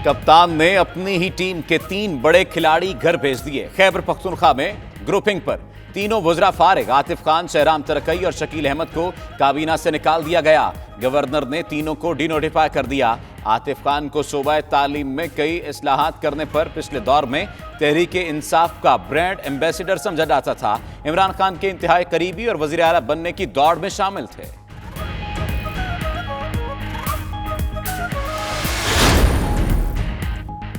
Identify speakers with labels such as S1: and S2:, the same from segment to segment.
S1: कप्तान ने अपनी ही टीम के 3 बड़े खिलाड़ी घर भेज दिए। खैबर पख्तूनख्वा में ग्रुपिंग पर तीनों वज़रा फारिग आतिफ खान, शहराम तरकई और शकील अहमद को काबीना से निकाल दिया गया। गवर्नर ने तीनों को डिनोटिफाई कर दिया। आतिफ खान को सूबाए तालीम में कई इस्लाहात करने पर पिछले दौर में तहरीक इंसाफ का ब्रांड एम्बेसडर समझा जाता था। इमरान खान के इंतहाई करीबी और वज़ीर आला बनने की दौड़ में शामिल थे।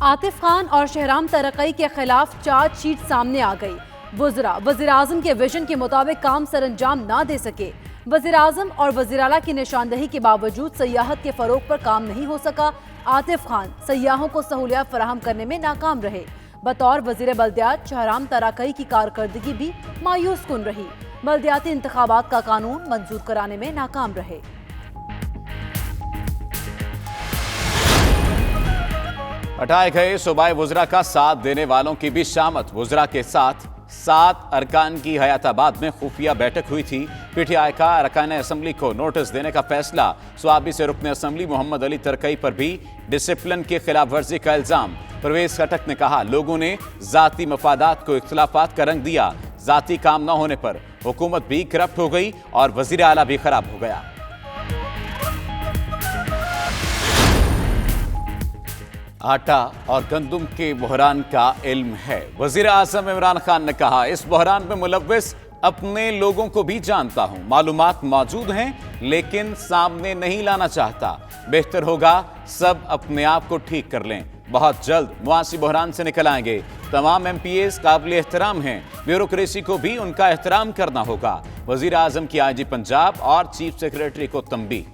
S2: आतिफ खान और शहराम तरकई के खिलाफ चार्जशीट सामने आ गई। वज़ीर आज़म के विजन के मुताबिक काम सरंजाम ना दे सके। वज़ीर आज़म और वज़ीर आला की निशानदही के बावजूद सयाहत के फरोग पर काम नहीं हो सका। आतिफ खान सयाहों को सहूलियत फराहम करने में नाकाम रहे। बतौर वज़ीर बल्दियात शहराम तरकई की कारकर्दगी भी मायूस कुन रही। बल्दियाती इंतखाबात का कानून मंजूर कराने में नाकाम रहे।
S1: हटाए गए सूबाई वज़रा का साथ देने वालों की भी शामत। वज़रा के साथ 7 अरकान की हयाताबाद में खुफिया बैठक हुई थी। पीटीआई का अरकान असम्बली को नोटिस देने का फैसला। स्वाबी से रुकन असम्बली मोहम्मद अली तरकई पर भी डिसिप्लिन की खिलाफ वर्जी का इल्जाम। परवेज खटक ने कहा, लोगों ने जाती मफादात को इख्तिलाफात का रंग दिया। जाती काम न होने पर हुकूमत भी करप्ट हो गई और वज़ीर आला भी खराब हो गया। आटा और गंदुम के बहरान का इल्म है। वज़ीर आज़म इमरान खान ने कहा, इस बहरान में मुलव्विस अपने लोगों को भी जानता हूं। मालूमात मौजूद हैं लेकिन सामने नहीं लाना चाहता। बेहतर होगा सब अपने आप को ठीक कर लें। बहुत जल्द मुआसी बहरान से निकल आएंगे। तमाम MPAs काबिल एहतराम हैं। ब्यूरोक्रेसी को भी उनका एहतराम करना होगा। वज़ीर आज़म की IG पंजाब और चीफ सेक्रेटरी को तंबीह।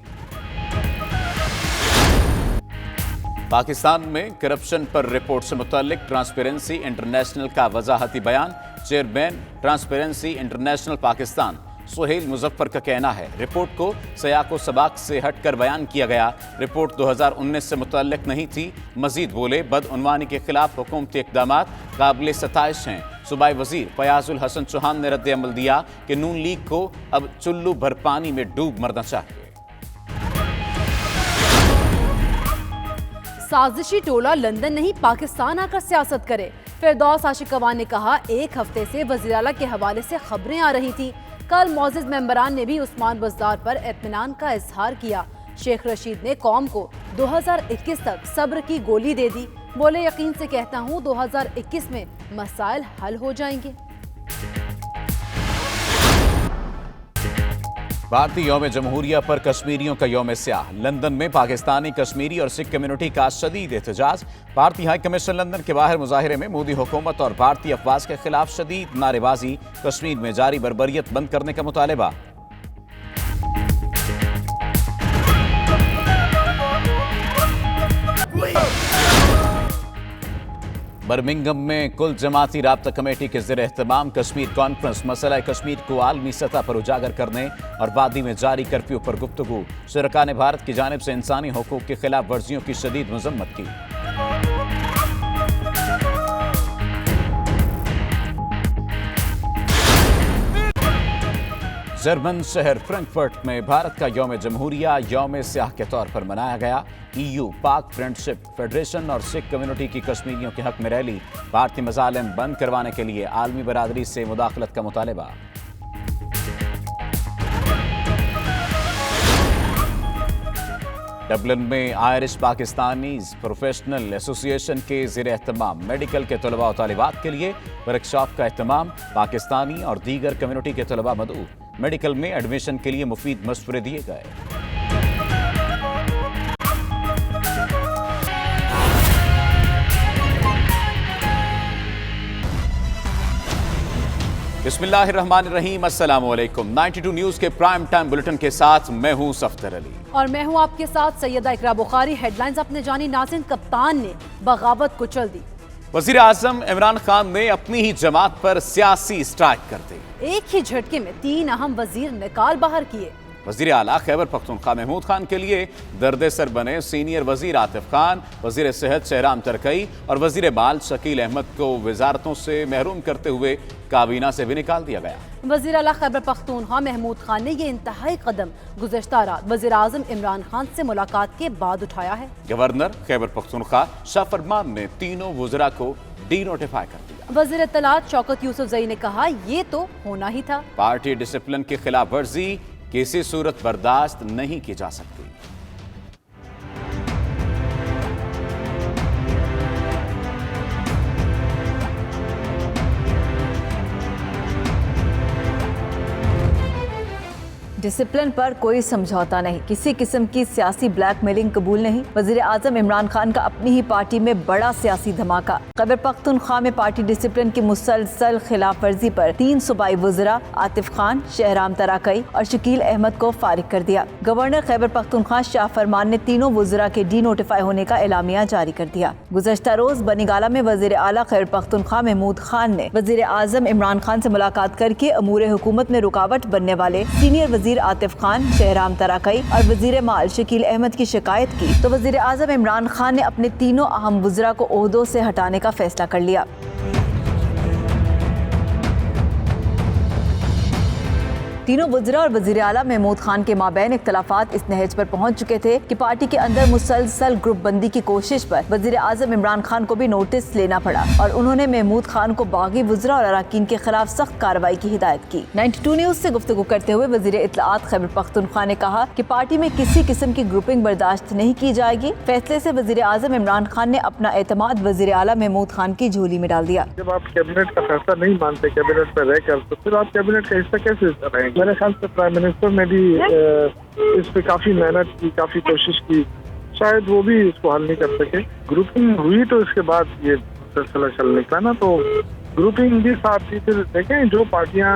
S1: पाकिस्तान में करप्शन पर रिपोर्ट से मुताल्लिक ट्रांसपेरेंसी इंटरनेशनल का वजाहती बयान। Chairman transparency international Pakistan Suhail Muzaffar का कहना है, रिपोर्ट को सयाको सबाक से हटकर बयान किया गया। रिपोर्ट 2019 से मुताल्लिक नहीं थी। मजीद बोले, बदउनवानी के खिलाफ हुकूमती इक़दामात काबिल सताइश हैं। सूबाई वजीर फयाजुल हसन चौहान ने रद्द अमल दिया कि नून लीग को अब चुल्लू भर पानी में डूब मरना चाहिए।
S2: साजिशी टोला लंदन नहीं पाकिस्तान आकर सियासत करे। फिरदौस आशिकवान ने कहा, एक हफ्ते से वज़ीर आला के हवाले से खबरें आ रही थी। कल मोअज़्ज़िज़ मेंबरान ने भी उस्मान बज़दार पर इत्मीनान का इजहार किया। शेख रशीद ने कौम को 2021 तक सब्र की गोली दे दी। बोले, यकीन से कहता हूँ 2021 में मसाइल हल हो जाएंगे।
S1: भारतीय यौम जमहूरिया पर कश्मीरियों का यौम स्याह। लंदन में पाकिस्तानी, कश्मीरी और सिख कम्युनिटी का शदीद एहतजाज। भारतीय हाई कमीशन लंदन के बाहर मुजाहिरे में मोदी हुकूमत और भारतीय अफवाज के खिलाफ शदीद नारेबाजी। कश्मीर में जारी बर्बरियत बंद करने का मुतालबा। बर्मिंघम में कुल जमाती राब्ता कमेटी के ज़ेर एहतमाम कश्मीर कॉन्फ्रेंस। मसला कश्मीर को आलमी सतह पर उजागर करने और वादी में जारी कर्फ्यू पर गुफ्तगू। शुरका ने भारत की जानिब से इंसानी हुकूक की खिलाफ वर्जियों की शदीद मजम्मत की। जर्मन शहर फ्रैंकफर्ट में भारत का यौम जमहूरिया यौम स्याह के तौर पर मनाया गया। EU, पाक फ्रेंडशिप फेडरेशन और सिख कम्युनिटी की कश्मीरियों के हक में रैली। भारतीय मज़ालिम बंद करवाने के लिए आलमी बरादरी से मुदाखलत का मुतालबा। डबलिन में आयरिश पाकिस्तानीज प्रोफेशनल एसोसिएशन के ज़ेर एहतमाम मेडिकल के तलबा और तालिबात के लिए वर्कशॉप का एहतमाम। पाकिस्तानी और दीगर कम्युनिटी के तलबा मदऊ। मेडिकल में एडमिशन के लिए मुफीद मशवरे दिए गए। बिस्मिल्लाहिर्रहमानिर्रहीम, अस्सलाम वालेकुम। 92 न्यूज़ के प्राइम टाइम बुलेटिन के साथ मैं हूं सफ्तर अली
S2: और मैं हूं आपके साथ सैयदा इकरा बुखारी। हेडलाइंस अपने जानी नाज़रीन, कप्तान ने बगावत कुचल दी।
S1: वज़ीर आज़म इमरान खान ने अपनी ही जमात पर सियासी स्ट्राइक कर दी।
S2: एक ही झटके में 3 अहम वजीर निकाल बाहर किए।
S1: वज़ीर आला खैबर पख्तूनख्वा महमूद खान के लिए दर्द सर बने सीनियर वज़ीर आतिफ खान, वज़ीर सेहत शहराम तरकई और वज़ीर बाल शकील अहमद को वजारतों से महरूम करते हुए काबीना से भी निकाल दिया गया।
S2: वज़ीर आला खैबर पख्तूनख्वा महमूद खान ने ये इंतहाई कदम गुज़श्ता रात वज़ीर आज़म इमरान खान से मुलाकात के बाद उठाया है।
S1: गवर्नर खैबर पख्तूनख्वा शाह फरमान ने तीनों वज़रा को डी नोटिफाई कर दिया।
S2: वज़ीर इत्तलात शौकत यूसुफजई ने कहा ये तो होना ही था।
S1: पार्टी डिसिप्लिन की खिलाफ वर्जी किसी सूरत बर्दाश्त नहीं की जा सकती।
S3: डिसिप्लिन पर कोई समझौता नहीं, किसी किस्म की सियासी ब्लैकमेलिंग कबूल नहीं। वज़ीर आज़म इमरान खान का अपनी ही पार्टी में बड़ा सियासी धमाका। खैबर पख्तूनख्वा में पार्टी डिसिप्लिन की मुसलसल खिलाफ वर्जी पर 3 सूबाई वज़रा आतिफ खान, शहराम तराकई और शकील अहमद को फारिग कर दिया। गवर्नर खैबर पख्तूनख्वा शाह फरमान ने तीनों वज़रा के डी नोटिफाई होने का एलामिया जारी कर दिया। गुज़श्ता रोज बनीगाला में वज़ीर आला खैबर पख्तूनख्वा महमूद खान ने वज़ीर आज़म इमरान खान से मुलाकात करके अमूर हुकूमत में रुकावट बनने वाले सीनियर वज़ीर आतिफ खान, शहराम तराकई और वज़ीर माल शकील अहमद की शिकायत की तो वज़ीर आज़म इमरान खान ने अपने तीनों अहम वज़रा को ओहदों से हटाने का फैसला कर लिया। तीनों वज़रा और वज़ीर आला महमूद खान के माबैन इख्तलाफात इस नहज पर पहुंच चुके थे कि पार्टी के अंदर मुसलसल ग्रुप बंदी की कोशिश पर वज़ीर आज़म इमरान खान को भी नोटिस लेना पड़ा और उन्होंने महमूद खान को बागी वज़रा और अराकीन के खिलाफ सख्त कार्रवाई की हिदायत की। 92 न्यूज़ से गुफ्तगू करते हुए वज़ीर इत्तलात खैबर पख्तूनख्वा ने कहा कि पार्टी में किसी किस्म की ग्रुपिंग बर्दाश्त नहीं की जाएगी। फैसले से वज़ीर आज़म इमरान खान ने अपना एतमाद वज़ीर आला महमूद खान की झोली में डाल दिया।
S4: जब आप कैबिनेट का फैसला नहीं मानते कैबिनेट में रहकर, तो फिर आप कैबिनेट का हिस्सा कैसे रहेंगे? मेरे ख्याल से प्राइम मिनिस्टर ने भी इस पे काफी मेहनत की, काफी कोशिश की, शायद वो भी इसको हल नहीं कर सके। ग्रुपिंग हुई तो इसके बाद ये सिलसिला चल निकला ना, तो ग्रुपिंग भी साथ थी। फिर देखें जो पार्टियां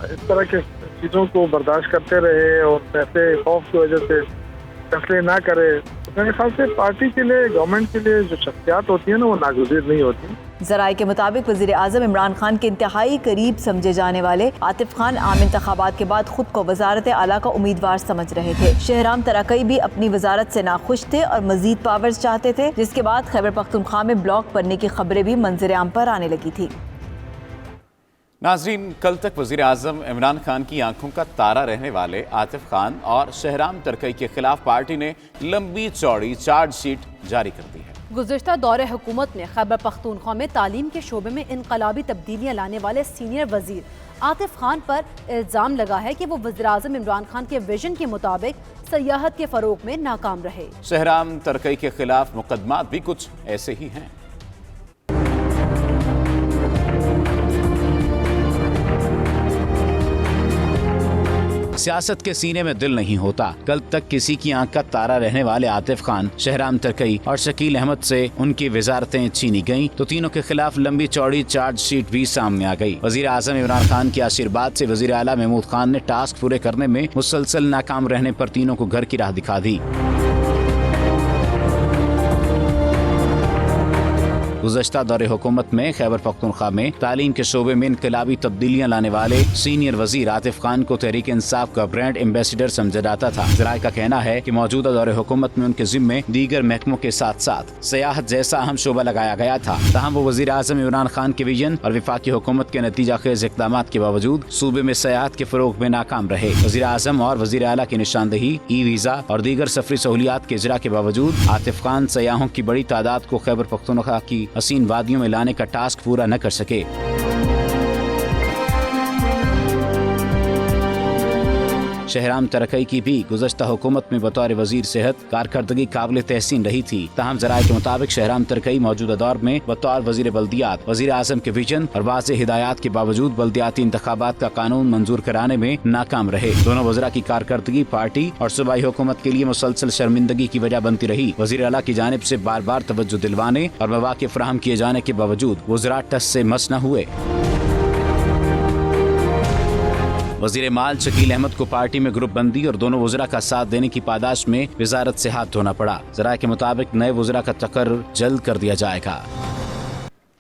S4: इस तरह के चीजों को बर्दाश्त करते रहे और पैसे खौफ की वजह से फैसले ना करे, तो मेरे ख्याल से पार्टी के लिए, गवर्नमेंट के लिए जो शख्सियात होती है ना, वो नागुज़ीर नहीं होती।
S3: ज़राए के मुताबिक वज़ीर आज़म इमरान खान के इंतहाई करीब समझे जाने वाले आतिफ खान आम इंतखाबात के बाद खुद को वज़ारत आला का उम्मीदवार समझ रहे थे। शहराम तराकई भी अपनी वज़ारत से नाखुश थे और मजीद पावर्स चाहते थे, जिसके बाद खैबर पख्तूनख्वा में ब्लॉक बनने की खबरें भी मंजर आम पर आने लगी थी।
S1: नाज़रीन, कल तक वज़ीर आज़म इमरान खान की आंखों का तारा रहने वाले आतिफ खान और शहराम तरकई के खिलाफ पार्टी ने लंबी चौड़ी चार्जशीट जारी कर दी है।
S2: गुज़श्ता दौरे हुकूमत में खैबर पख्तूनख्वा में तालीम के शोबे में इनकलाबी तब्दीलियाँ लाने वाले सीनियर वज़ीर आतिफ खान पर इल्ज़ाम लगा है कि वो वज़ीर आज़म इमरान खान के विजन के मुताबिक सयाहत के फ़रोग में नाकाम रहे।
S1: शहराम तरकई के खिलाफ मुकदमात भी कुछ ऐसे ही हैं। सियासत के सीने में दिल नहीं होता। कल तक किसी की आंख का तारा रहने वाले आतिफ खान, शहराम तरकई और शकील अहमद से उनकी वजारतें छीनी गईं तो तीनों के खिलाफ लंबी चौड़ी चार्जशीट भी सामने आ गई। वजीर आजम इमरान खान के आशीर्वाद से वजीर आला महमूद खान ने टास्क पूरे करने में मुसलसल नाकाम रहने पर तीनों को घर की राह दिखा दी। गुज़श्ता दौरे हुकूमत में खैबर पख्तूनख्वा में तालीम के शोबे में इनकलाबी तब्दीलियां लाने वाले सीनियर वजीर आतिफ खान को तहरीक इंसाफ का ब्रांड एम्बेसडर समझा जाता था। ज़राए का कहना है कि मौजूदा दौरे हुकूमत में उनके जिम्मे दीगर महकमों के साथ साथ सियाहत जैसा अहम शोबा लगाया गया था। तहम वो वजीर आज़म इमरान खान के विजन और वफाकी हुकूमत के नतीजा खेज इक़दाम के बावजूद सूबे में सियाहत के फरोग में नाकाम रहे। वजीर आज़म और वजीर आला की निशानदही, ई वीज़ा और दीगर सफरी सहूलियात के इजरा के बावजूद आतिफ खान सयाहों की बड़ी तादाद को खैबर पख्तूनख्वा की हसीन वादियों में लाने का टास्क पूरा न कर सके। शहराम तरकई की भी गुज़श्ता हुकूमत में बतौर वजीर सेहत कारकर्दगी काबिल तहसीन रही थी। ताहम ज़राए के मुताबिक शहराम तरकई मौजूदा दौर में बतौर वजीर बल्दियात वजीर आज़म के विजन और वाज़ेह हिदायत के बावजूद बल्दियाती इंतखाबात का कानून मंजूर कराने में नाकाम रहे। दोनों वज़रा की कारकर्दगी पार्टी और सूबाई हुकूमत के लिए मुसलसल शर्मिंदगी की वजह बनती रही। वजीर आला की जानिब से बार बार तवज्जो दिलवाने और मौक़े फराहम किए जाने के बावजूद वज़रा टस से मस न हुए। वजीर माल शकील अहमद को पार्टी में ग्रुप बंदी और दोनों वज़रा का साथ देने की पादाश में वजारत से हाथ धोना पड़ा। ज़राए के मुताबिक नए वज़रा का तकर्रुर जल्द कर दिया जाएगा।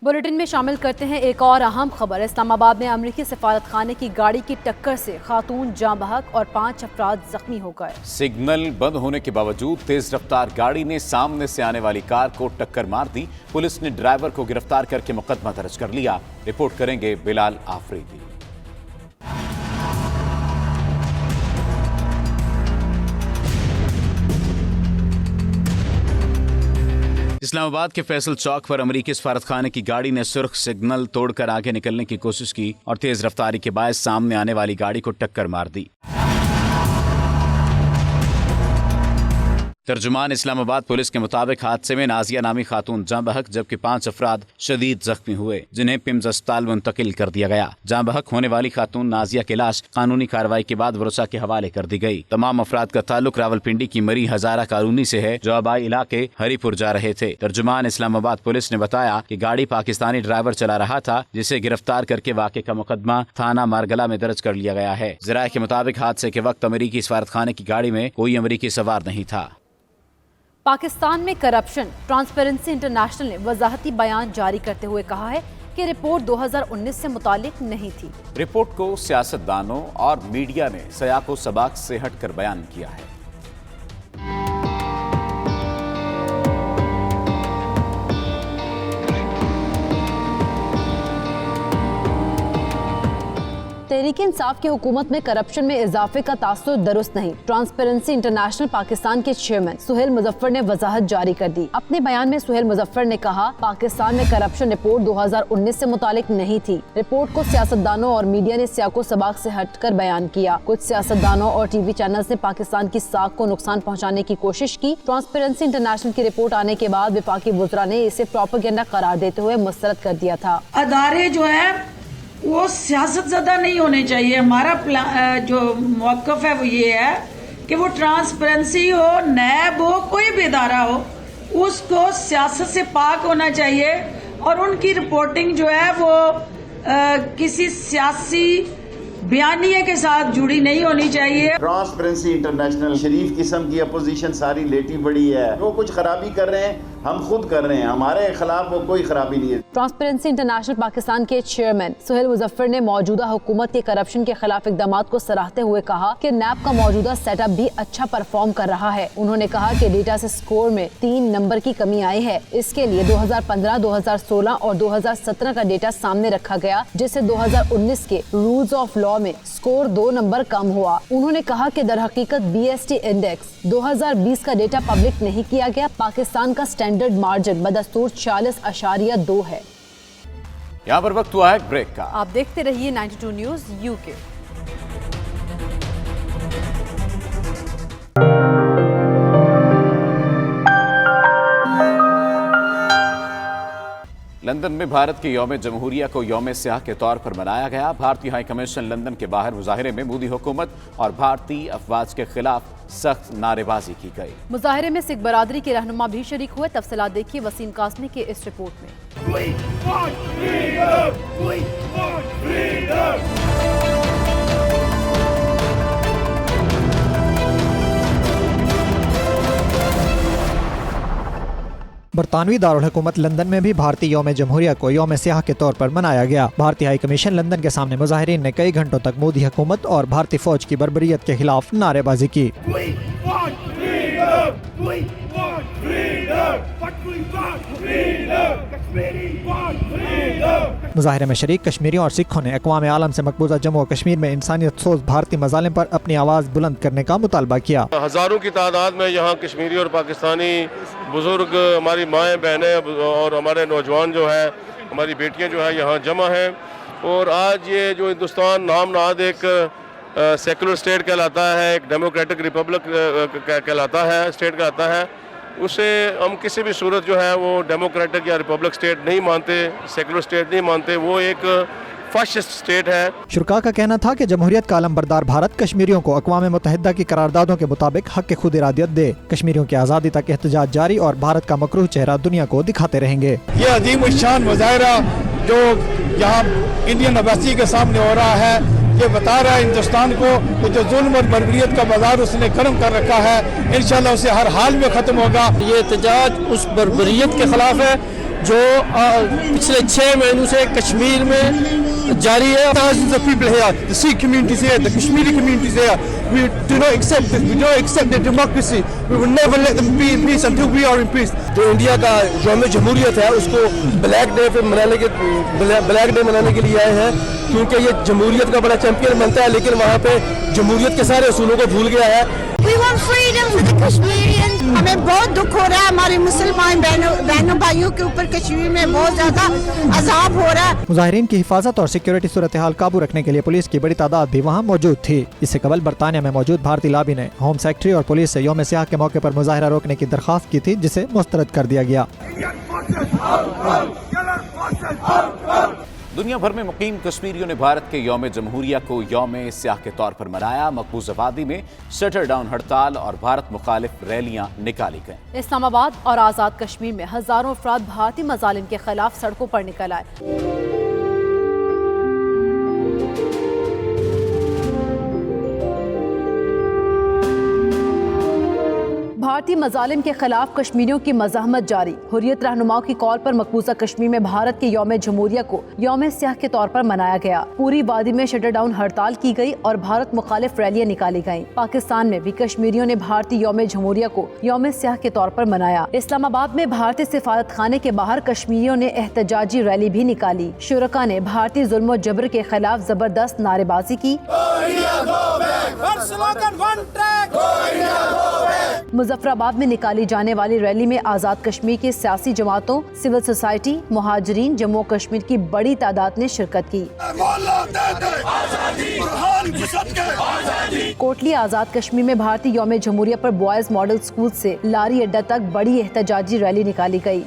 S2: बुलेटिन में शामिल करते हैं एक और अहम खबर। इस्लाम आबाद में अमरीकी सफारत खाने की गाड़ी की टक्कर से खातून जाँ बहक और 5 अफराद जख्मी हो गए।
S1: सिग्नल बंद होने के बावजूद तेज रफ्तार गाड़ी ने सामने से आने वाली कार को टक्कर मार दी। पुलिस ने ड्राइवर को गिरफ्तार करके मुकदमा दर्ज कर लिया। रिपोर्ट करेंगे बिलाल आफरीदी। इस्लामाबाद के फैसल चौक पर अमरीकी सफारत खाने की गाड़ी ने सुर्ख सिग्नल तोड़कर आगे निकलने की कोशिश की और तेज रफ्तारी के बायस सामने आने वाली गाड़ी को टक्कर मार दी। तर्जुमान इस्लामाबाद पुलिस के मुताबिक हादसे में नाजिया नामी खातून जाँ बहक जबकि 5 अफराद शदीद जख्मी हुए, जिन्हें पिम्स अस्पताल मुंतकिल कर दिया गया। जाँ बहक होने वाली खातून नाजिया की लाश कानूनी कार्रवाई के बाद वरुसा के हवाले कर दी गई। तमाम अफराद का ताल्लुक रावलपिंडी की मरी हजारा कॉलोनी से है, जो आबाई इलाके हरीपुर जा रहे थे। तर्जुमान इस्लामाबाद पुलिस ने बताया कि गाड़ी पाकिस्तानी ड्राइवर चला रहा था, जिसे गिरफ्तार करके वाक़े का मुकदमा थाना मारगला में दर्ज कर लिया गया है। ज़राए के मुताबिक हादसे के वक्त अमरीकी सफारत खाने की गाड़ी में कोई अमरीकी सवार नहीं था।
S2: पाकिस्तान में करप्शन। ट्रांसपेरेंसी इंटरनेशनल ने वजाहती बयान जारी करते हुए कहा है कि रिपोर्ट 2019 से मुतालिक नहीं थी।
S1: रिपोर्ट को सियासतदानों और मीडिया ने सयाको सबाक से हटकर बयान किया है।
S2: तहरीक इंसाफ की हुकूमत में करप्शन में इजाफे का तासुर दुरुस्त नहीं। ट्रांसपेरेंसी इंटरनेशनल पाकिस्तान के चेयरमैन सुहेल मुजफ्फर ने वजाहत जारी कर दी। अपने बयान में सुहेल मुजफ्फर ने कहा, पाकिस्तान में करप्शन रिपोर्ट 2019 से मुतालिक नहीं थी। रिपोर्ट को सियासतदानों और मीडिया ने सियाको सबाक से हटकर बयान किया। कुछ सियासतदानों और टीवी चैनल्स ने पाकिस्तान की साख को नुकसान पहुँचाने की कोशिश की। ट्रांसपेरेंसी इंटरनेशनल की रिपोर्ट आने के बाद वफाकी वुज़रा ने इसे प्रोपेगेंडा करार देते हुए मुस्तरद कर दिया था।
S5: अदारे जो है वो सियासत ज़्यादा नहीं होने चाहिए। हमारा जो मौक़िफ़ है वो ये है कि वो ट्रांसपेरेंसी हो, नैब हो, कोई भी इदारा हो, उसको सियासत से पाक होना चाहिए और उनकी रिपोर्टिंग जो है वो किसी सियासी बयानिए के साथ जुड़ी नहीं होनी चाहिए।
S6: ट्रांसपेरेंसी इंटरनेशनल शरीफ किस्म की अपोजिशन सारी लेटी बड़ी है। वो कुछ खराबी कर रहे हैं, हम खुद कर रहे हैं, हमारे खिलाफ वो कोई खराबी नहीं है।
S2: ट्रांसपेरेंसी इंटरनेशनल पाकिस्तान के चेयरमैन सुहेल मुजफ्फर ने मौजूदा हुकूमत के करप्शन के खिलाफ इक़दाम को सराहते हुए कहा कि नैब का मौजूदा सेटअप भी अच्छा परफॉर्म कर रहा है। उन्होंने कहा कि डेटा से स्कोर में 3 नंबर की कमी आई है। इसके लिए 2015, 2016 और 2017 का डेटा सामने रखा गया, जिससे 2019 के रूल्स ऑफ लॉ में स्कोर 2 नंबर कम हुआ। उन्होंने कहा कि दर हकीकत BST इंडेक्स 2020 का डेटा पब्लिक नहीं किया गया। पाकिस्तान का स्टैंडर्ड मार्जिन बदस्तूर 40.2 है।
S1: यहाँ पर वक्त हुआ है ब्रेक का।
S2: आप देखते रहिए 92 न्यूज़ UK।
S1: लंदन में भारत के यौम जमहूरिया को यौम सियाह के तौर पर मनाया गया। भारतीय हाई कमीशन लंदन के बाहर मुजाहिरे में मोदी हुकूमत और भारतीय अफवाज के खिलाफ सख्त नारेबाजी की गई।
S2: मुजाहिरे में सिख बरादरी के रहनुमा भी शरीक हुए। तफसीलात देखिए वसीम कासमी के इस रिपोर्ट में।
S7: बरतानवी दारुल हुकूमत लंदन में भी भारतीय यौम जमहूरिया को यौम सियाह के तौर पर मनाया गया। भारतीय हाई कमीशन लंदन के सामने मुजाहिरीन ने कई घंटों तक मोदी हुकूमत और भारतीय फौज की बर्बरियत के खिलाफ नारेबाजी की। मुजाहिरे में शरीक कश्मीरियों और सिखों ने अक़वाम आलम से मकबूजा जम्मू और कश्मीर में इंसानियत सोच भारतीय मज़ालिम पर अपनी आवाज़ बुलंद करने का मुतालबा किया।
S8: हज़ारों की तादाद में यहाँ कश्मीरी और पाकिस्तानी बुजुर्ग, हमारी माएँ बहनें और हमारे नौजवान जो है, हमारी बेटियाँ जो है यहाँ जमा हैं। और आज ये जो हिंदुस्तान नाम नाद एक सेकुलर स्टेट कहलाता है, एक डेमोक्रेटिक रिपब्लिक कहलाता है, स्टेट कहलाता है, उसे हम किसी भी सूरत जो है वो डेमोक्रेटिक या रिपब्लिक स्टेट नहीं मानते, सेकुलर स्टेट नहीं मानते, वो एक फाशिस्ट स्टेट है। शुरका
S7: का कहना था कि जमहूरियत का अलमबरदार भारत कश्मीरियों को अक़वाम मुत्तहिदा की करारदादों के मुताबिक हक खुद इरादियत दे। कश्मीरियों की आज़ादी तक एहतजाज जारी और भारत का मकरूह चेहरा दुनिया को दिखाते रहेंगे।
S9: ये अजीम शान मुजाहिरा जो यहाँ इंडियन एम्बेसी के सामने हो रहा है, ये बता रहा है हिंदुस्तान को कि जो जुल्म और बर्बरियत का बाजार उसने गर्म कर रखा है, इंशाल्लाह उसे हर हाल में ख़त्म होगा।
S10: ये एहतजाज उस बर्बरियत के खिलाफ है जो पिछले 6 महीनों से कश्मीर में जारी है. Thousands of people here, the Sikh communities here, the Kashmiri communities here. We do not accept this. We don't accept their democracy. We will never let them be in peace until we are in peace. जो India का यौम जमहूरियत है उसको black day मनाने के लिए आए हैं, क्योंकि ये जमहूरियत का बड़ा चैंपियन बनता है, लेकिन वहाँ पे जमहूरियत के सारे असूलों को भूल गया है.
S11: We want freedom for the Kashmirians. हमें बहुत दुख हो रहा है, हमारे मुसलमान बहनों भाइयों के ऊपर कश्मीर में बहुत ज्यादा अजाब हो रहा है.
S7: मुजाहिरीन की हिफाजत और सिक्योरिटी सूरत हाल काबू रखने के लिए पुलिस की बड़ी तादाद भी वहाँ मौजूद थी. इससे कबल बरतानिया में मौजूद भारतीय लॉबी ने होम सेक्रेटरी और पुलिस से यौम सियाह के मौके पर मुजाहिरा रोकने की दरख्वास्त की थी, जिसे मुस्तरद कर दिया गया.
S1: दुनिया भर में मुकीम कश्मीरियों ने भारत के यौम जमहूरिया को यौम सियाह के तौर पर मनाया. मकबूजा वादी में शटर डाउन हड़ताल और भारत मुखालिफ रैलियां निकाली गईं.
S2: इस्लामाबाद और आज़ाद कश्मीर में हजारों अफराद भारतीय मजालिम के खिलाफ सड़कों पर निकल आए. भारतीय मजालिम के खिलाफ कश्मीरियों की मज़ाहमत जारी. हुर्रियत रहनुमाओं की कॉल पर मकबूजा कश्मीर में भारत के यौम जमहूरिया को यौम सियाह के तौर पर मनाया गया. पूरी वादी में शटर डाउन हड़ताल की गई और भारत मुखालिफ रैलियां निकाली गईं. पाकिस्तान में भी कश्मीरियों ने भारतीय यौम जमहूरिया को यौम सियाह के तौर पर मनाया. इस्लामाबाद में भारतीय सिफारत खाने के बाहर कश्मीरियों ने एहतजाजी रैली भी निकाली. शुरका ने भारतीय जुल्म और जबर के खिलाफ जबरदस्त नारेबाजी की. मुजफ्फराबाद में निकाली जाने वाली रैली में आज़ाद कश्मीर की सियासी जमातों, सिविल सोसाइटी, मुहाजिरीन, जम्मू कश्मीर की बड़ी तादाद ने शिरकत की. कोटली आज़ाद कश्मीर में भारतीय यौम जमहूरिया पर बॉयज मॉडल स्कूल से लारी अड्डा तक बड़ी एहतजाजी रैली निकाली गई.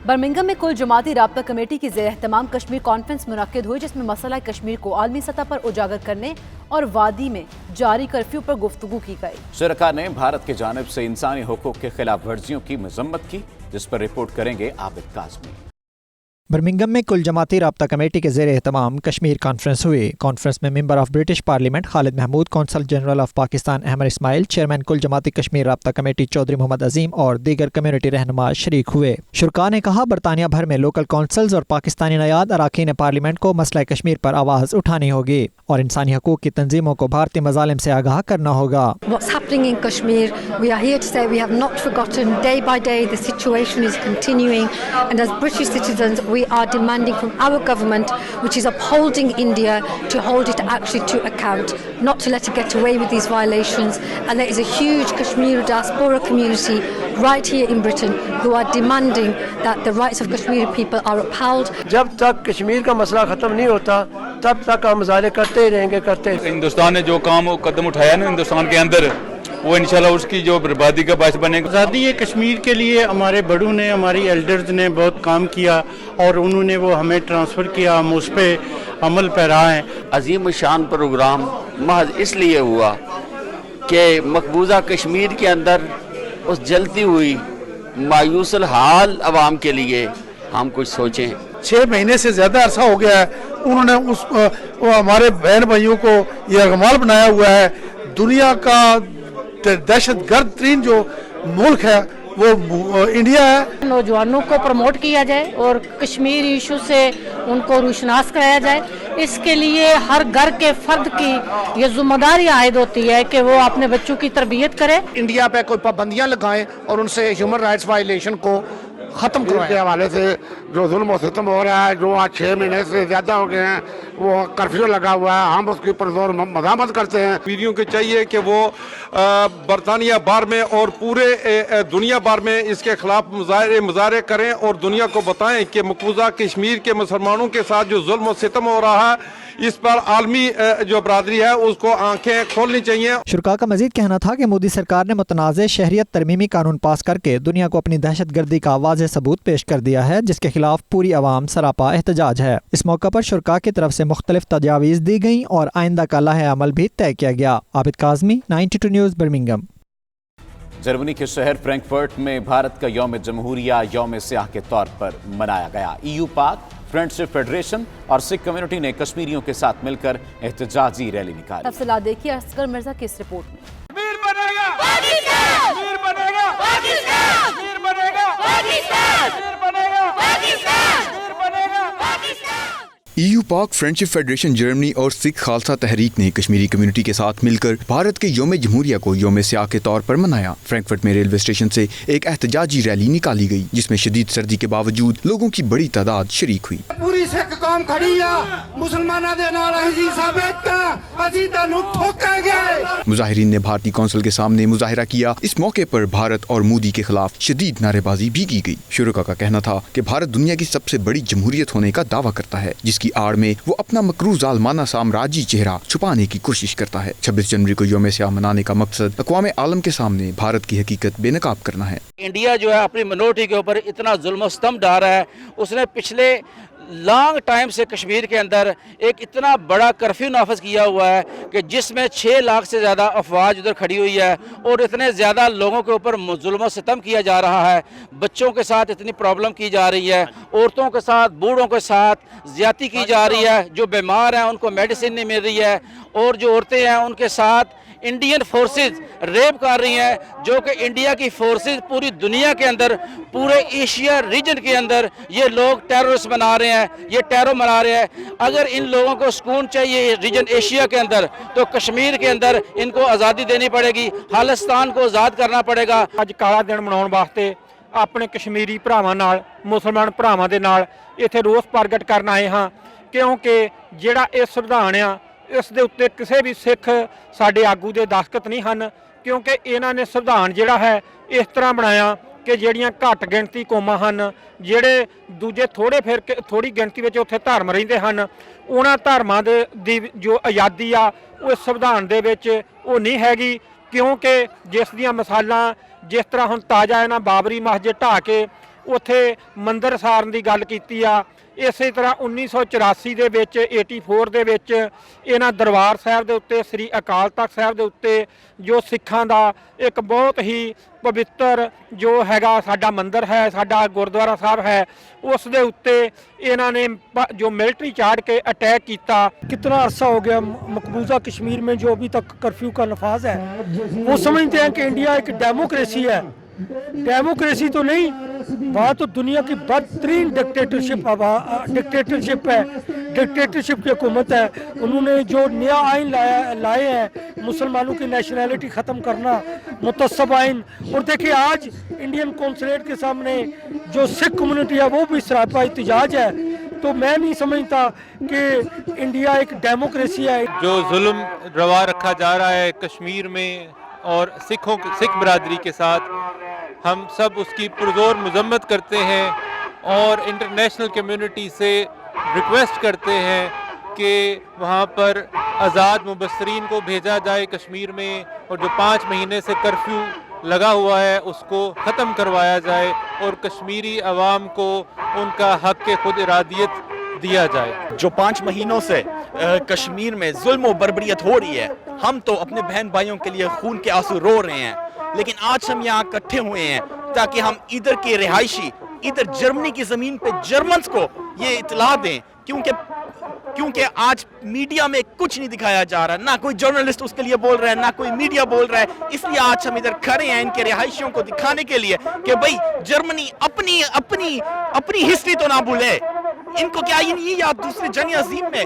S2: बर्मिंघम में कुल जमाती राब्ता कमेटी की ज़ेर एहतमाम कश्मीर कॉन्फ्रेंस मुनक्किद हुई, जिसमें मसला कश्मीर को आलमी सतह पर उजागर करने और वादी में जारी कर्फ्यू पर गुफ्तगू की गई. शुरका ने भारत की जानिब से इंसानी हुकूक के खिलाफ वर्जियों की मजम्मत की, जिस पर रिपोर्ट करेंगे आबिद काज़मी.
S7: बर्मिंघम में कुल जमाती राब्ता कमेटी के ज़ेर एहतमाम कश्मीर कॉन्फ्रेंस हुई. कॉन्फ्रेंस में member of British parliament Khalid Mahmood, consul general of Pakistan Ahmed Ismail, chairman कुल जमाती कश्मीर राब्ता कमेटी चौधरी मोहम्मद अजीम और दीगर कम्युनिटी रहनुमा शरीक हुए. शुरका ने कहा, बरतानिया भर में लोकल कौंसल्स और पाकिस्तानी नयाद अराकीन पार्लियामेंट को मसला कश्मीर पर आवाज़ उठानी होगी और इंसानी हकूक की तंजीमों को भारतीय मजालिम से आगाह करना होगा.
S12: What's happening in Kashmir, we are here to say we have not forgotten. Day by day the situation is continuing, and as British citizens we are demanding from our government, which is upholding India, to hold it actually to account, not to let it get away with these violations. And there is a huge Kashmiri diaspora community right here in Britain who are demanding that the rights of Kashmiri people are upheld.
S10: जब तक कश्मीर का मसला ख़त्म नहीं होता तब तक हम मुजाहरे करते ही रहेंगे.
S13: हिंदुस्तान ने जो काम कदम उठाया ना हिंदुस्तान के अंदर, वो इंशाल्लाह उसकी जो बर्बादी का बायस बनेगा.
S14: आज़ादी कश्मीर के लिए हमारे बड़ों ने, हमारी एल्डर्स ने बहुत काम किया और उन्होंने वो हमें ट्रांसफ़र किया, हम उस पर अमल पैरा हैं.
S15: अजीम शान प्रोग्राम महज इसलिए हुआ कि मकबूजा कश्मीर के अंदर उस जलती हुई मायूसल हाल अवाम के लिए हम कुछ सोचें.
S9: 6 महीने से ज़्यादा अरसा हो गया है, उन्होंने वो हमारे बहन भाइयों को ये अगमाल बनाया हुआ है. दुनिया का दहशतगर्द तरीन जो मुल्क है वो इंडिया है.
S16: नौजवानों को प्रमोट किया जाए और कश्मीर इशू से उनको रुशनास कराया जाए. इसके लिए हर घर के फर्द की ये जिम्मेदारी आयद होती है कि वो अपने बच्चों की तरबियत करे.
S9: इंडिया पे कोई पाबंदियां लगाएं और उनसे ह्यूमन राइट्स वायलेशन को ख़त्म करवाएं.
S17: के हवाले से जो जुल्म और सितम हो रहा है, जो आज 6 महीने से ज़्यादा हो गए हैं, वो कर्फ्यू लगा हुआ है, हम उसके ऊपर जोर मज़ामत करते हैं.
S8: पीढ़ियों को चाहिए कि वो बरतानिया बार में और पूरे दुनिया बार में इसके खिलाफ मुजाहरे करें और दुनिया को बताएं कि मकबूजा कश्मीर के मुसलमानों के साथ जो जुल्म और सितम हो रहा है, इस पर आलमी जो बरादरी है उसको आंखें खोलनी चाहिए.
S7: शुरका का मजीद कहना था कि मोदी सरकार ने मुतनाज़ शहरियत तरमीमी कानून पास करके दुनिया को अपनी दहशत गर्दी का वाज़ेह सबूत पेश कर दिया है, जिसके खिलाफ पूरी अवाम सरापा एहतजाज है. इस मौका पर शुरका की तरफ से मुख्तलिफ तजावीज़ दी गई और आइंदा का लाहे अमल भी तय किया गया. Abid Kazmi, 92 news, Birmingham.
S1: Germany के शहर फ्रैंकफर्ट में भारत का यौम जमहूरिया यौम सियाह के तौर पर मनाया गया. EU पाक फ्रेंडशिप फेडरेशन और सिख कम्युनिटी ने कश्मीरियों के साथ मिलकर एहतजाजी रैली निकाली.
S2: तफसीलात देखिए असगर मिर्जा की इस रिपोर्ट में.
S18: EU पाक फ्रेंडशिप फेडरेशन जर्मनी और सिख खालसा तहरीक ने कश्मीरी कम्युनिटी के साथ मिलकर भारत के यौम जमहूरिया को यौम स्याह के तौर पर मनाया। फ्रैंकफर्ट में रेलवे स्टेशन से एक एहतजाजी रैली निकाली गई जिसमें शदीद सर्दी के बावजूद लोगों की बड़ी तादाद शरीक हुई।
S17: पूरी सिख कौम खड़ी है, मुसलमानों दे नाल असीं साबित असीं तुहानूं ठोकांगे।
S18: मुजाहिरीन ने भारतीय कौंसल के सामने मुजाहिरा किया। इस मौके पर भारत और मोदी के खिलाफ शदीद नारेबाजी भी की गई। शुरका का कहना था कि भारत दुनिया की सबसे बड़ी जमहूरियत होने का दावा करता है, जिसकी आड़ में वो अपना मकरू जालमाना साम्राज्यी चेहरा छुपाने की कोशिश करता है। 26 जनवरी को यौम स्याह मनाने का मकसद अक़वाम आलम के सामने भारत की हकीकत बेनकाब करना है।
S19: इंडिया जो है अपनी मिनोरिटी के ऊपर इतना जुल्म स्तम डाल रहा है, उसने पिछले लॉन्ग टाइम से कश्मीर के अंदर एक इतना बड़ा कर्फ्यू नाफज किया हुआ है कि जिसमें 6 लाख से ज़्यादा अफवाज उधर खड़ी हुई है और इतने ज़्यादा लोगों के ऊपर जुल्म सितम किया जा रहा है। बच्चों के साथ इतनी प्रॉब्लम की जा रही है, औरतों के साथ, बूढ़ों के साथ ज़्यादती की जा रही है। जो बीमार हैं उनको मेडिसिन नहीं मिल रही है और जो औरतें हैं उनके साथ इंडियन फोर्सेस रेप कर रही हैं, जो कि इंडिया की फोर्सेस पूरी दुनिया के अंदर, पूरे एशिया रीजन के अंदर ये लोग टेररिस्ट बना रहे हैं, ये टेरर मना रहे हैं। अगर इन लोगों को सुकून चाहिए रीजन एशिया के अंदर तो कश्मीर के अंदर इनको आज़ादी देनी पड़ेगी, खालिस्तान को आज़ाद करना पड़ेगा।
S14: ਅੱਜ ਕਾਲਾ ਦਿਨ ਮਨਾਉਣ ਵਾਸਤੇ ਆਪਣੇ ਕਸ਼ਮੀਰੀ ਭਰਾਵਾਂ ਨਾਲ, ਮੁਸਲਮਾਨ ਭਰਾਵਾਂ ਦੇ ਨਾਲ ਇੱਥੇ ਰੋਸ ਪ੍ਰਗਟ ਕਰਨ ਆਏ ਹਾਂ, ਕਿਉਂਕਿ ਜਿਹੜਾ ਇਹ ਸੰਵਿਧਾਨ ਆ ਇਸ ਦੇ ਉੱਤੇ ਕਿਸੇ ਵੀ ਸਿੱਖ ਸਾਡੇ ਆਗੂ ਦੇ ਦਸਤਖਤ ਨਹੀਂ ਹਨ, ਕਿਉਂਕਿ ਇਹਨਾਂ ਨੇ ਸੰਵਿਧਾਨ ਜਿਹੜਾ ਹੈ ਇਸ ਤਰ੍ਹਾਂ ਬਣਾਇਆ ਕਿ ਜਿਹੜੀਆਂ ਘੱਟ ਗਿਣਤੀ ਕੌਮਾਂ ਹਨ, ਜਿਹੜੇ ਦੂਜੇ ਥੋੜੀ ਗਿਣਤੀ ਵਿੱਚ ਉੱਥੇ ਧਰਮ ਰਹਿੰਦੇ ਹਨ, ਉਹਨਾਂ ਧਰਮਾਂ ਦੀ ਜੋ ਆਜ਼ਾਦੀ ਆ ਉਹ ਸੰਵਿਧਾਨ ਦੇ ਵਿੱਚ ਉਹ ਨਹੀਂ ਹੈਗੀ। ਕਿਉਂਕਿ ਜਿਸ ਦੀਆਂ ਮਿਸਾਲਾਂ ਜਿਸ ਤਰ੍ਹਾਂ ਹੁਣ ਤਾਜ਼ਾ ਇਹਨਾਂ ਬਾਬਰੀ ਮਸਜਿਦ ਢਾਹ ਕੇ ਉੱਥੇ ਮੰਦਰ ਸਾਰਨ ਦੀ ਗੱਲ ਕੀਤੀ ਆ, ਇਸੇ ਤਰ੍ਹਾਂ 1984 ਦੇ ਵਿੱਚ 84 ਦੇ ਵਿੱਚ ਇਹਨਾਂ ਦਰਬਾਰ ਸਾਹਿਬ ਦੇ ਉੱਤੇ, ਸ੍ਰੀ ਅਕਾਲ ਤਖਤ ਸਾਹਿਬ ਦੇ ਉੱਤੇ ਜੋ ਸਿੱਖਾਂ ਦਾ ਇੱਕ ਬਹੁਤ ਹੀ ਪਵਿੱਤਰ ਜੋ ਹੈਗਾ ਸਾਡਾ ਮੰਦਰ ਹੈ, ਸਾਡਾ ਗੁਰਦੁਆਰਾ ਸਾਹਿਬ ਹੈ, ਉਸ ਦੇ ਉੱਤੇ ਇਹਨਾਂ ਨੇ जो मिलिट्री चाड़ के अटैक किया।
S10: कितना अरसा हो गया मकबूजा कश्मीर में जो अभी तक कर्फ्यू का नफाज है, वो समझते हैं कि इंडिया एक डेमोक्रेसी है। डेमोक्रेसी तो नहीं, वहाँ तो दुनिया की बदतरीन डिक्टेटरशिप है, डिक्टेटरशिप की हुकूमत है। उन्होंने जो नया आइन लाए हैं मुसलमानों की नेशनैलिटी ख़त्म करना, मुतस्सब आइन। और देखिए आज इंडियन कौंसलेट के सामने जो सिख कम्युनिटी है वो भी सरापा एहतजाज है। तो मैं नहीं समझता कि इंडिया एक डेमोक्रेसी है।
S20: जो जुल्म रवा रखा जा रहा है कश्मीर में और सिख बरादरी के साथ, हम सब उसकी पुरजोर मजम्मत करते हैं और इंटरनेशनल कम्युनिटी से रिक्वेस्ट करते हैं कि वहाँ पर आज़ाद मुबस्सरीन को भेजा जाए कश्मीर में, और जो 5 महीने से कर्फ्यू लगा हुआ है उसको ख़त्म करवाया जाए और कश्मीरी अवाम को उनका हक़ के खुद इरादियत दिया जाए।
S21: जो 5 महीनों से कश्मीर में जुल्म और बर्बरियत हो रही है, हम तो अपने बहन भाइयों के लिए खून के आंसू रो रहे हैं, लेकिन आज हम यहाँ इकट्ठे हुए हैं ताकि हम इधर के रिहायशी, इधर जर्मनी की ज़मीन पे जर्मन्स को ये इतला दें, क्योंकि आज मीडिया में कुछ नहीं दिखाया जा रहा, ना कोई जर्नलिस्ट उसके लिए बोल रहा है, ना कोई मीडिया बोल रहा है। इसलिए आज हम इधर खड़े हैं इनके रिहायशियों को दिखाने के लिए कि भाई जर्मनी अपनी हिस्ट्री तो ना भूले। इनको क्या ये याद दूसरे जंग अजीम में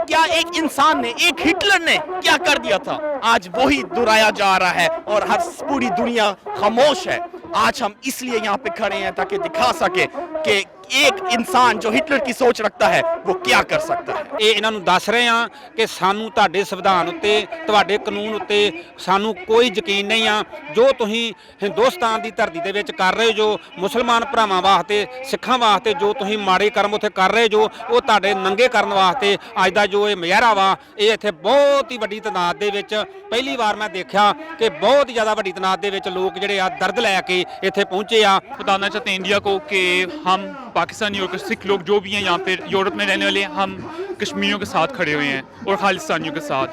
S21: क्या एक इंसान ने, एक हिटलर ने क्या कर दिया था, आज वही दोहराया जा रहा है और हर पूरी दुनिया खामोश है। आज हम इसलिए यहाँ पे खड़े हैं ताकि दिखा सके कि एक इंसान जो हिटलर की सोच रखता है वो क्या कर सकता है।
S22: ਇਹ ਇਹਨਾਂ ਨੂੰ ਦੱਸ ਰਹੇ ਹਾਂ ਕਿ ਸਾਨੂੰ ਤੁਹਾਡੇ ਸੰਵਿਧਾਨ ਉੱਤੇ, ਤੁਹਾਡੇ ਕਾਨੂੰਨ ਉੱਤੇ ਸਾਨੂੰ ਕੋਈ ਯਕੀਨ ਨਹੀਂ ਆ। ਜੋ ਤੁਸੀਂ ਹਿੰਦੁਸਤਾਨ ਦੀ ਧਰਤੀ ਦੇ ਵਿੱਚ ਕਰ ਰਹੇ ਜੋ ਮੁਸਲਮਾਨ ਭਰਾਵਾਂ ਵਾਸਤੇ, ਸਿੱਖਾਂ ਵਾਸਤੇ ਜੋ ਤੁਸੀਂ ਮਾੜੇ ਕਰਮ ਉੱਥੇ ਕਰ ਰਹੇ ਜੋ, ਉਹ ਤੁਹਾਡੇ ਨੰਗੇ ਕਰਨ ਵਾਸਤੇ ਅੱਜ ਦਾ ਜੋ ਇਹ ਮੁਜ਼ਾਹਰਾ ਵਾ, ਇਹ ਇੱਥੇ ਬਹੁਤ ਹੀ ਵੱਡੀ ਤਾਦਾਦ ਦੇ ਵਿੱਚ ਪਹਿਲੀ ਵਾਰ ਮੈਂ ਦੇਖਿਆ ਕਿ ਬਹੁਤ ਹੀ ਜ਼ਿਆਦਾ ਵੱਡੀ ਤਾਦਾਦ ਦੇ ਵਿੱਚ ਲੋਕ ਜਿਹੜੇ ਆ ਦਰਦ ਲੈ ਕੇ ਇੱਥੇ ਪਹੁੰਚੇ आ।
S13: बताना चाहते हैं इंडिया को कि हम पाकिस्तानी और सिख लोग जो भी हैं यहाँ पे यूरोप में रहने वाले, हम कश्मीरियों के साथ खड़े हुए हैं और खालिस्तानियों के साथ।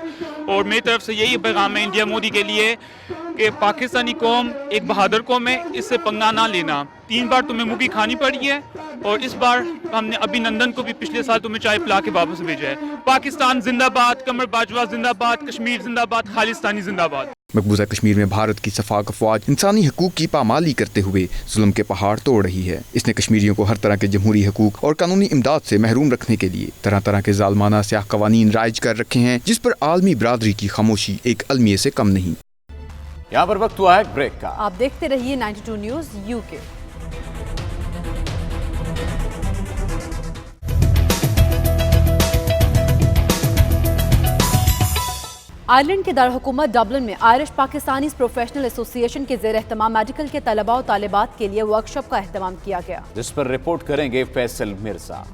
S13: और मेरी तरफ से यही पैगाम है इंडिया मोदी के लिए कि पाकिस्तानी कौम एक बहादुर कौम है, इससे पंगा ना लेना। 3 बार तुम्हें मुँह की खानी पड़ी है और इस बार हमने अभिनंदन को भी पिछले साल तुम्हें चाय पिला के वापस भेजा है। पाकिस्तान जिंदाबाद, कमर बाजवा जिंदाबाद, कश्मीर जिंदाबाद, खालिस्तानी जिंदाबाद।
S18: मकबूजा कश्मीर में भारत की सफाक अफवाज इंसानी हकूक की पामाली करते हुए जुल्म के पहाड़ तोड़ रही है। इसने कश्मीरियों को हर तरह के जमहूरी हकूक और कानूनी इमदाद से महरूम रखने के लिए तरह तरह के जालमाना स्याह कवानीन राइज कर रखे हैं, जिस पर आलमी बरादरी की खामोशी एक अलमिये से कम नहीं।
S1: यहाँ पर वक्त हुआ है ब्रेक का।
S2: आप देखते रहिए 92 न्यूज़ यूके। आयरलैंड के दारहुकूमत डबलिन में आयरिश पाकिस्तानी प्रोफेशनल एसोसिएशन के ज़ेर एहतमाम मेडिकल के तलबा और तालिबात के लिए वर्कशॉप का एहतमाम किया गया,
S1: जिस पर रिपोर्ट करेंगे Faisal Mirza.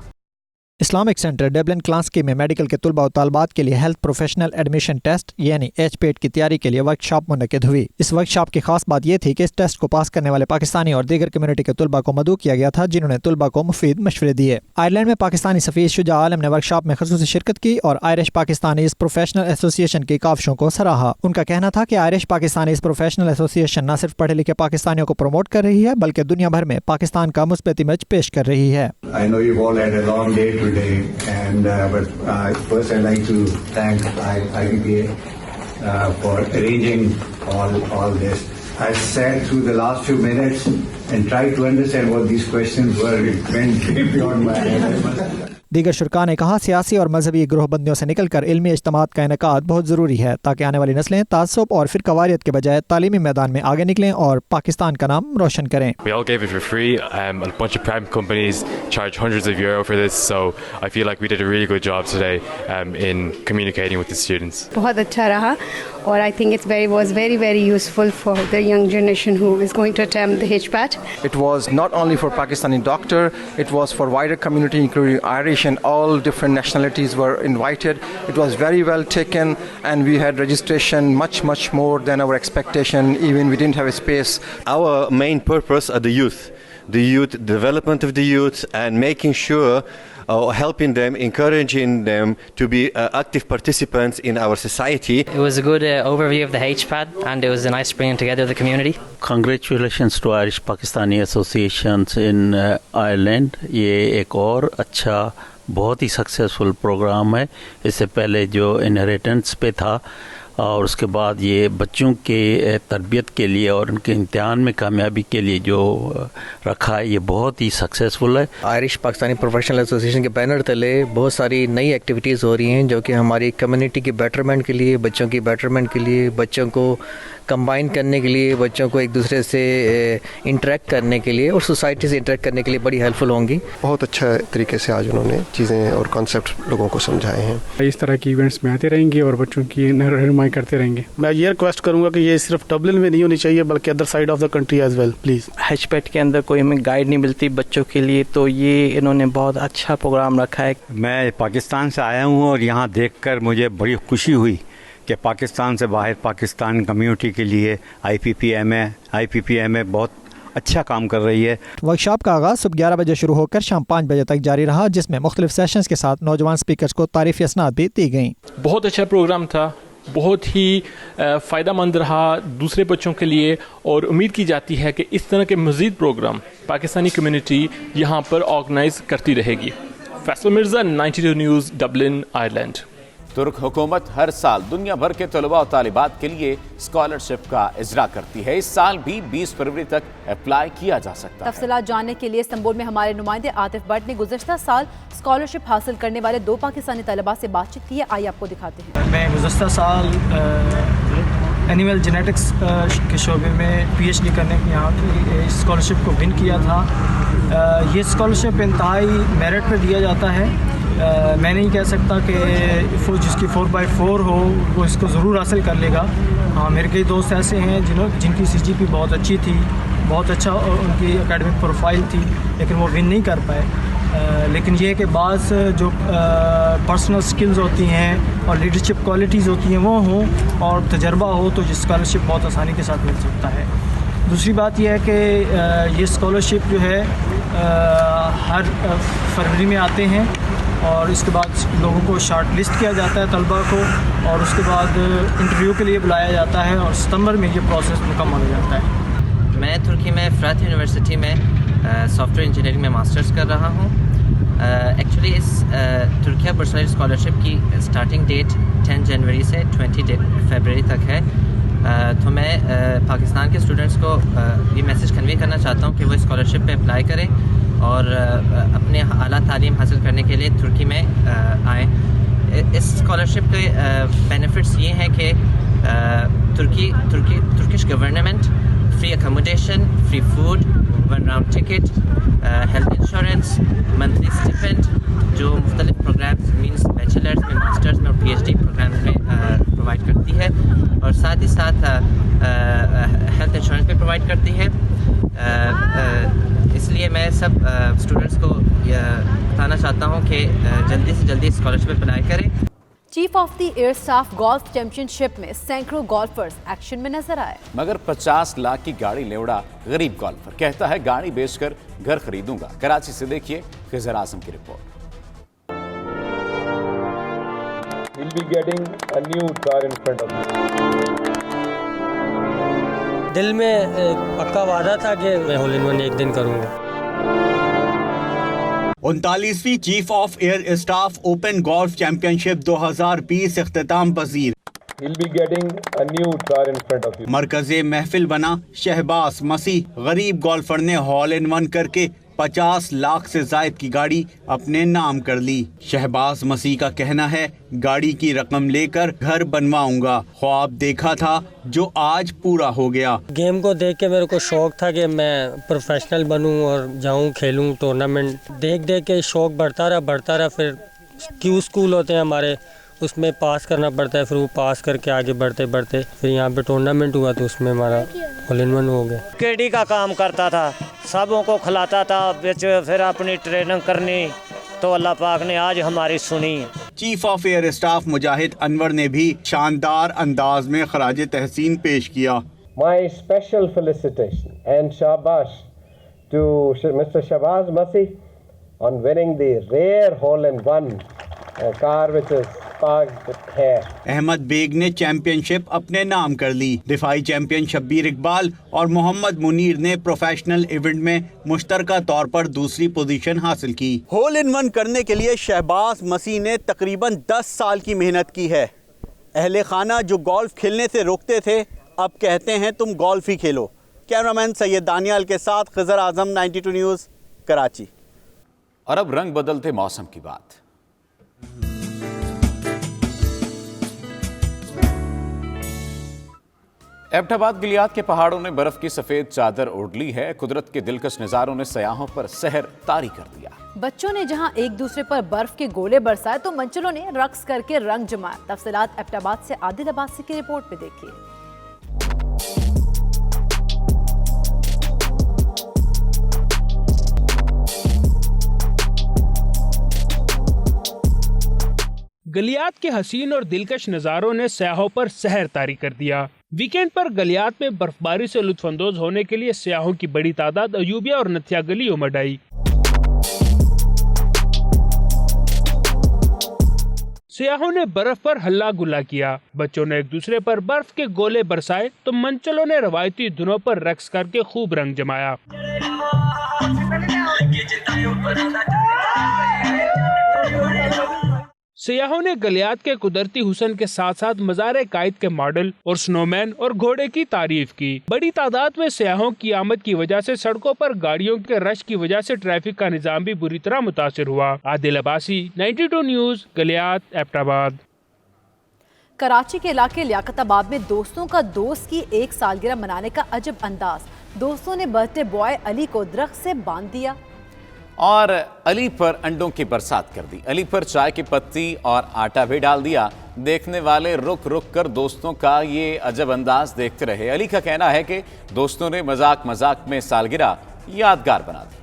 S7: Islamic centre Dublin Clonskeagh में मेडिकल के तलबा और तालबात के लिए हेल्थ प्रोफेशनल एडमिशन टेस्ट यानी HPAT की तैयारी के लिए वर्कशॉप मुनक़िद हुई। इस वर्कशॉप की खास बात यह थी कि इस टेस्ट को पास करने वाले पाकिस्तानी और दीगर कम्युनिटी के तलबा को मदऊ किया गया था, जिन्होंने तलबा को मुफीद मशवरे दिए। आयरलैंड में पाकिस्तानी सफ़ीर शुजा आलम ने वर्कशॉप में ख़ुसूसी शिरकत की और आयरिश पाकिस्तानी इस प्रोफेशनल एसोसिएशन की काविशों को सराहा। उनका कहना था कि आयरिश पाकिस्तानी इस प्रोफेशनल एसोसिएशन न सिर्फ पढ़े लिखे पाकिस्तानियों को प्रमोट कर रही है, बल्कि दुनिया भर में पाकिस्तान का मुस्बत इमेज पेश कर रही है।
S3: But first I'd like to thank IPPA for arranging all this. I sat through the last few minutes and tried to understand what these questions were. It went way beyond my head.
S7: दीगर शुरका ने कहा सियासी और मजहबी ग्रोहबंदियों से निकल कर इल्मी इज्तिमात का इनेकाद बहुत ज़रूरी है, ताकि आने वाली नस्लें तासुब और फिरकावारियत के बजाय तालीमी मैदान में आगे निकलें और पाकिस्तान का नाम रोशन करें।
S4: We all gave it for free. A bunch of private companies charge hundreds of euro for this, so I feel like we did a really good job today in communicating with the students.
S23: बहुत अच्छा रहा और I think it was very useful for the young generation who is going to attempt the HPAT.
S24: It was not only for Pakistani doctor, it was for wider community including Irish and all different nationalities were invited. It was very well taken and we had registration much more than our expectation. Even we didn't have a space.
S25: Our main purpose are the youth, development of the youth and making sure helping them, encouraging them to be active participants in our society.
S26: It was a good overview of the HPAT and it was a nice bringing together of the community.
S27: Congratulations to Irish Pakistani Associations in Ireland. ये एक और अच्छा बहुत ही successful programme है। इससे पहले जो inheritance पे था और उसके बाद ये बच्चों के तरबियत के लिए और उनके इम्तिहान में कामयाबी के लिए जो रखा है, ये बहुत ही सक्सेसफुल है।
S28: आयरिश पाकिस्तानी प्रोफेशनल एसोसिएशन के बैनर तले बहुत सारी नई एक्टिविटीज़ हो रही हैं, जो कि हमारी कम्युनिटी की बेटरमेंट के लिए, बच्चों की बेटरमेंट के लिए, बच्चों को कंबाइन करने के लिए, बच्चों को एक दूसरे से इंटरेक्ट करने के लिए और सोसाइटी से इंटरेक्ट करने के लिए बड़ी हेल्पफुल होंगी।
S29: बहुत अच्छा तरीके से आज उन्होंने चीज़ें और कॉन्सेप्ट लोगों को समझाए हैं।
S30: इस तरह की इवेंट्स में आते रहेंगे और बच्चों की रहनुमाई करते रहेंगे। मैं ये रिक्वेस्ट करूंगा कि ये सिर्फ डबलिन में नहीं होनी चाहिए बल्कि other side of the country as well please.
S31: HPAT के अंदर कोई हमें गाइड नहीं मिलती बच्चों के लिए, तो ये इन्होंने बहुत अच्छा प्रोग्राम रखा है।
S32: मैं पाकिस्तान से आया हूँ और यहाँ देखकर मुझे बड़ी खुशी हुई कि पाकिस्तान से बाहर पाकिस्तान कम्युनिटी के लिए IPPMA बहुत अच्छा काम कर रही है।
S7: वर्कशॉप का आगाज़ सुबह 11 बजे शुरू होकर शाम 5 बजे तक जारी रहा, जिसमें मुख्तलिफ सेशंस के साथ नौजवान स्पीकर्स को तारीफ़ी असनाद भी दी गई।
S33: बहुत अच्छा प्रोग्राम था, बहुत ही फ़ायदेमंद रहा दूसरे बच्चों के लिए और उम्मीद की जाती है कि इस तरह के मज़ीद प्रोग्राम पाकिस्तानी कम्युनिटी यहाँ पर ऑर्गेनाइज करती रहेगी। Faisal Mirza, 92 news, Dublin, Ireland.
S1: तुर्क हुकूमत हर साल दुनिया भर के तलबा और तालिबात के लिए स्कॉलरशिप का इजरा करती है। इस साल भी 20 फरवरी तक अप्लाई किया जा सकता है।
S2: तफसीलात जानने के लिए इस्तांबुल में हमारे नुमाइंदे आतिफ भट्ट ने गुज़श्ता साल स्कॉलरशिप हासिल करने वाले 2 पाकिस्तानी तलबा से बातचीत की है। आइए आपको दिखाते हैं।
S34: मैं गुज़श्ता साल एनिमल जेनेटिक्स के शोबे में PhD करने के यहाँ की स्कॉलरशिप को विन किया था। ये स्कॉलरशिप इंतहाई मेरिट पर दिया जाता है। मैं नहीं कह सकता कि जिसकी 4/4 हो वो इसको ज़रूर हासिल कर लेगा। हाँ, मेरे कई दोस्त ऐसे हैं जिनकी CGP बहुत अच्छी थी, बहुत अच्छा उनकी एकेडमिक प्रोफाइल थी, लेकिन वो विन नहीं कर पाए। लेकिन ये कि बाज़ जो पर्सनल स्किल्स होती हैं और लीडरशिप क्वालिटीज़ होती हैं वो हों और तजर्बा हो तो ये स्कॉलरशिप बहुत आसानी के साथ मिल सकता है। दूसरी बात यह है कि ये स्कॉलरशिप जो है हर फरवरी में आते हैं और इसके बाद लोगों को शॉर्ट लिस्ट किया जाता है तलबा को और उसके बाद इंटरव्यू के लिए बुलाया जाता है और सितंबर में ये प्रोसेस मुकम्मल हो जाता है।
S26: मैं तुर्की में फ्रात यूनिवर्सिटी में सॉफ्टवेयर इंजीनियरिंग में मास्टर्स कर रहा हूँ। एक्चुअली इस तुर्किया पर्सनल स्कॉलरशिप की स्टार्टिंग डेट 10 जनवरी से 20 फरवरी तक है। تو میں پاکستان کے اسٹوڈنٹس کو یہ میسیج کنوے کرنا چاہتا ہوں کہ وہ اسکالرشپ پہ اپلائی کریں اور اپنے اعلیٰ تعلیم حاصل کرنے کے لیے ترکی میں آئیں. اس اسکالرشپ کے بینیفٹس یہ ہیں کہ Turkish government free accommodation, free food, 1 round ticket, health insurance, monthly stipend جو مختلف پروگرامس مینس بیچلرس میں, ماسٹرز میں اور پی ایچ ڈی پروگرامس میں پرووائڈ کرتی ہے, اور ساتھ ہی ساتھ ہیلتھ انشورنس بھی پرووائڈ کرتی ہے. اس لیے میں سب اسٹوڈنٹس کو بتانا چاہتا ہوں کہ جلدی سے جلدی اسکالرشپ اپلائی کریں.
S2: Chief of the air staff golf championship میں سینکڑوں گولفرز ایکشن میں نظر آئے. مگر
S1: 50 لاکھ کی گاڑی لے اڑا غریب گولفر, کہتا ہے گاڑی بیچ کر گھر خریدوں گا. کراچی سے دیکھیے خضر اعظم کی report.
S5: He'll be getting a new car in front of him.
S6: دل میں پکا وعدہ تھا کہ میں ہول ان ون ایک دن کروں گا.
S8: 39ویں chief of air staff open golf championship 2020 اختتام پذیر.
S5: He'll be getting a new car in front of him.
S8: مرکز محفل بنا شہباز مسیح. غریب گولفر نے ہال ان ون کر کے 50 لاکھ سے زائد کی گاڑی اپنے نام کر لی. شہباز مسیح کا کہنا ہے گاڑی کی رقم لے کر گھر بنواؤں گا. خواب دیکھا تھا جو آج پورا ہو گیا.
S6: گیم کو دیکھ کے میرے کو شوق تھا کہ میں پروفیشنل بنوں اور جاؤں کھیلوں ٹورنامنٹ. دیکھ کے شوق بڑھتا رہا. پھر کیو اسکول ہوتے ہیں ہمارے, اس میں پاس کرنا پڑتا ہے. پھر وہ پاس کر کے آگے بڑھتے پھر یہاں پہ ٹورنامنٹ ہوا تو اس میں ہمارا ہول ان ون ہو گیا.
S9: کیڈی کا کام کرتا تھا, سبوں کو کھلاتا تھا, پھر اپنی ٹریننگ کرنی, تو اللہ پاک نے آج ہماری سنی.
S8: چیف آف ایئر اسٹاف مجاہد انور نے بھی شاندار انداز میں خراج تحسین پیش کیا.
S5: My special felicitation and shabash to Mr. Shahbaz Masih on winning the rare hole in one car which is parked here.
S8: Ahmed Baig نے چیمپئن شپ اپنے نام کر لی. دفاعی چیمپئن شبیر اقبال اور محمد منیر نے پروفیشنل ایونٹ میں مشترکہ طور پر دوسری پوزیشن حاصل کی. ہول ان ون کرنے کے لیے شہباز مسیح نے تقریباً 10 سال کی محنت کی ہے. اہل خانہ جو گولف کھیلنے سے روکتے تھے اب کہتے ہیں تم گولف ہی کھیلو. کیمرامین سید دانیال کے ساتھ خضر اعظم 92 نیوز کراچی.
S1: اور اب رنگ بدلتے موسم کی بات. ایبٹ آباد گلیات کے پہاڑوں نے برف کی سفید چادر اوڑھ لی ہے. قدرت کے دلکش نظاروں نے سیاحوں پر سحر طاری کر دیا.
S2: بچوں نے جہاں ایک دوسرے پر برف کے گولے برسائے تو منچلوں نے رقص کر کے رنگ جمایا. تفصیلات ایبٹ آباد سے عادل عباسی کی رپورٹ پہ دیکھیے.
S10: گلیات کے حسین اور دلکش نظاروں نے سیاحوں پر سحر طاری کر دیا. ویکینڈ پر گلیات میں برف باری سے لطف اندوز ہونے کے لیے سیاحوں کی بڑی تعداد ایوبیہ اور نتھیا گلی امڈ آئی. سیاحوں نے برف پر ہلا گلا کیا. بچوں نے ایک دوسرے پر برف کے گولے برسائے تو منچلوں نے روایتی دھنوں پر رقص کر کے خوب رنگ جمایا. سیاحوں نے گلیات کے قدرتی حسن کے ساتھ ساتھ مزار قائد کے ماڈل اور سنو مین اور گھوڑے کی تعریف کی. بڑی تعداد میں سیاحوں کی آمد کی وجہ سے سڑکوں پر گاڑیوں کے رش کی وجہ سے ٹریفک کا نظام بھی بری طرح متاثر ہوا. عادل عباسی 92 نیوز گلیات ایبٹ آباد.
S2: کراچی کے علاقے لیاقت آباد میں دوستوں کا دوست کی 1 سالگرہ منانے کا عجب انداز. دوستوں نے برتھ ڈے بوائے علی کو درخت سے باندھ دیا
S1: اور علی پر انڈوں کی برسات کر دی. علی پر چائے کی پتی اور آٹا بھی ڈال دیا. دیکھنے والے رک کر دوستوں کا یہ عجب انداز دیکھتے رہے. علی کا کہنا ہے کہ دوستوں نے مذاق میں سالگرہ یادگار بنا دی.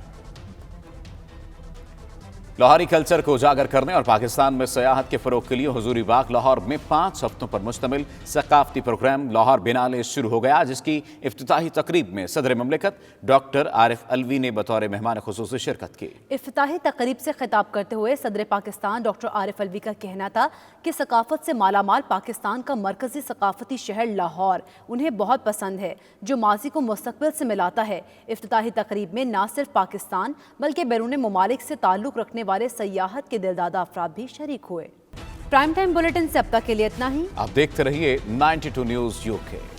S1: لاہوری کلچر کو اجاگر کرنے اور پاکستان میں سیاحت کے فروغ کے لیے حضوری باغ لاہور میں 5 ہفتوں پر مشتمل ثقافتی پروگرام لاہور بینالے شروع ہو گیا، جس کی افتتاحی تقریب میں صدر مملکت ڈاکٹر عارف الوی نے بطور مہمان خصوصی شرکت کی.
S2: افتتاحی تقریب سے خطاب کرتے ہوئے صدر پاکستان ڈاکٹر عارف الوی کا کہنا تھا کہ ثقافت سے مالا مال پاکستان کا مرکزی ثقافتی شہر لاہور انہیں بہت پسند ہے، جو ماضی کو مستقبل سے ملاتا ہے. افتتاحی تقریب میں نہ صرف پاکستان بلکہ بیرون ممالک سے تعلق رکھنے والے سیاحت کے دلدادہ افراد بھی شریک ہوئے. پرائم ٹائم بلیٹن سے اب تک کے لیے اتنا ہی.
S1: آپ دیکھتے رہیے 92 نیوز UK.